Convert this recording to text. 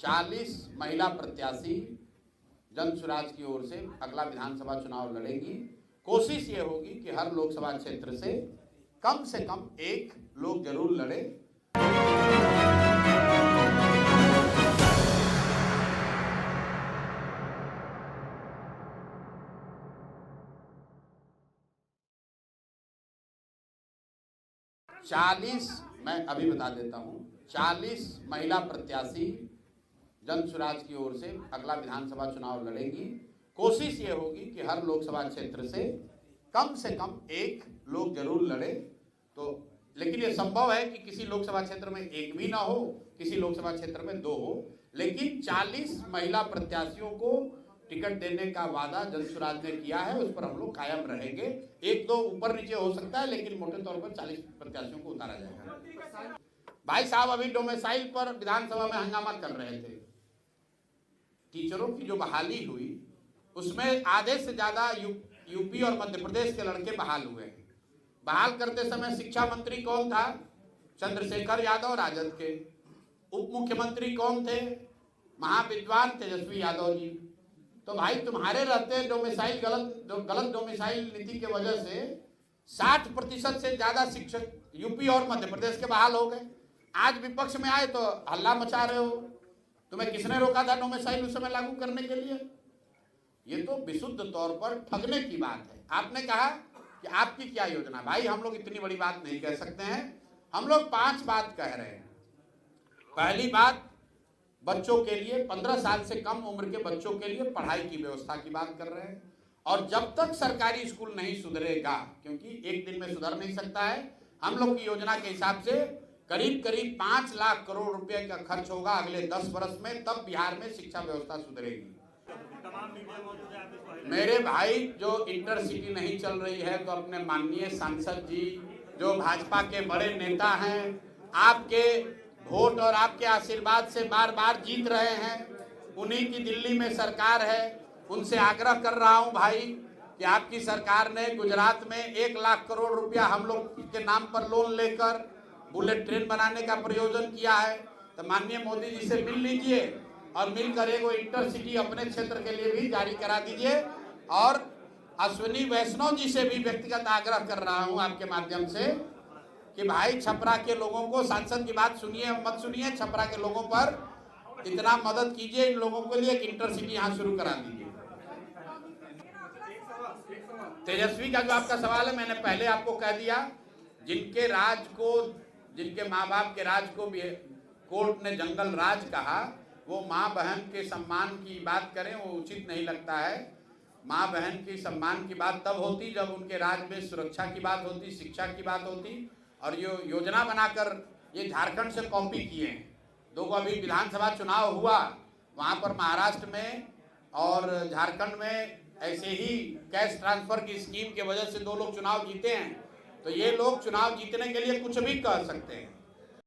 40 महिला प्रत्याशी जन सुराज की ओर से अगला विधानसभा चुनाव लड़ेंगी। कोशिश ये होगी कि हर लोकसभा क्षेत्र से कम एक लोग जरूर लड़े। मैं अभी बता देता हूँ, 40 महिला प्रत्याशी जन सुराज की ओर से अगला विधानसभा चुनाव लड़ेंगी। कोशिश ये होगी कि हर लोकसभा क्षेत्र से कम एक लोग जरूर लड़े। तो लेकिन ये संभव है कि किसी लोकसभा क्षेत्र में एक भी ना हो, किसी लोकसभा क्षेत्र में 2 हो, लेकिन 40 महिला प्रत्याशियों को टिकट देने का वादा जन सुराज ने किया है, उस पर हम लोग कायम रहेंगे। 1-2 ऊपर नीचे हो सकता है, लेकिन मोटे तौर पर 40 प्रत्याशियों को उतारा जाएगा। भाई साहब अभी डोमिसाइल पर विधानसभा में हंगामा कर रहे थे। टीचरों की जो बहाली हुई उसमें आधे से ज्यादा यूपी और मध्य प्रदेश के लड़के बहाल हुए हैं। बहाल करते समय शिक्षा मंत्री कौन था? चंद्रशेखर यादव राजद के। उप मुख्यमंत्री कौन थे? महाविद्वान तेजस्वी यादव जी। तो भाई तुम्हारे रहते डोमिसाइल गलत डोमिसाइल नीति की वजह से 60% से ज्यादा शिक्षक यूपी और मध्य प्रदेश के बहाल हो गए। आज विपक्ष में आए तो हल्ला मचा रहे हो। तुम्हें किसने रोका था डोमिसाइल उस समय लागू करने के लिए? ये तो विशुद्ध तौर पर ठगने की बात है। आपने कहा कि आपकी क्या योजना? भाई हम लोग इतनी बड़ी बात नहीं कह सकते हैं, हम लोग 5 बात कह रहे हैं। पहली बात, बच्चों के लिए 15 साल से कम उम्र के बच्चों के लिए पढ़ाई की व्यवस्था की बात कर रहे हैं। और जब तक सरकारी स्कूल नहीं सुधरेगा, क्योंकि एक दिन में सुधर नहीं सकता है, हम लोग की योजना के हिसाब से करीब 5 लाख करोड़ रुपए का खर्च होगा अगले 10 वर्ष में, तब बिहार में शिक्षा व्यवस्था सुधरेगी। मेरे भाई, जो इंटरसिटी नहीं चल रही है तो अपने माननीय सांसद जी जो भाजपा के बड़े नेता हैं, आपके वोट और आपके आशीर्वाद से बार बार जीत रहे हैं, उन्हीं की दिल्ली में सरकार है। उनसे आग्रह कर रहा हूं भाई कि आपकी सरकार ने गुजरात में 1 लाख करोड़ रुपया हम लोग के नाम पर लोन लेकर बुलेट ट्रेन बनाने का प्रयोजन किया है। तो माननीय मोदी जी से मिल लीजिए और मिलकर एक इंटरसिटी अपने क्षेत्र के लिए भी जारी करा दीजिए। और अश्विनी वैष्णव जी से भी व्यक्तिगत आग्रह कर रहा हूं आपके माध्यम से कि भाई छपरा के लोगों को, सांसद की बात सुनिए मत सुनिए, छपरा के लोगों पर इतना मदद कीजिए, इन लोगों के लिए एक इंटरसिटी यहाँ शुरू करा दीजिए। तेजस्वी का जो आपका सवाल है, मैंने पहले आपको कह दिया, जिनके माँ बाप के राज को भी कोर्ट ने जंगल राज कहा, वो माँ बहन के सम्मान की बात करें, वो उचित नहीं लगता है। माँ बहन की सम्मान की बात तब होती जब उनके राज में सुरक्षा की बात होती, शिक्षा की बात होती। और ये योजना बनाकर ये झारखंड से कॉपी किए हैं। 2 अभी विधानसभा चुनाव हुआ, वहाँ पर महाराष्ट्र में और झारखंड में ऐसे ही कैश ट्रांसफर की स्कीम की वजह से 2 लोग चुनाव जीते हैं। तो ये लोग चुनाव जीतने के लिए कुछ भी कह सकते हैं।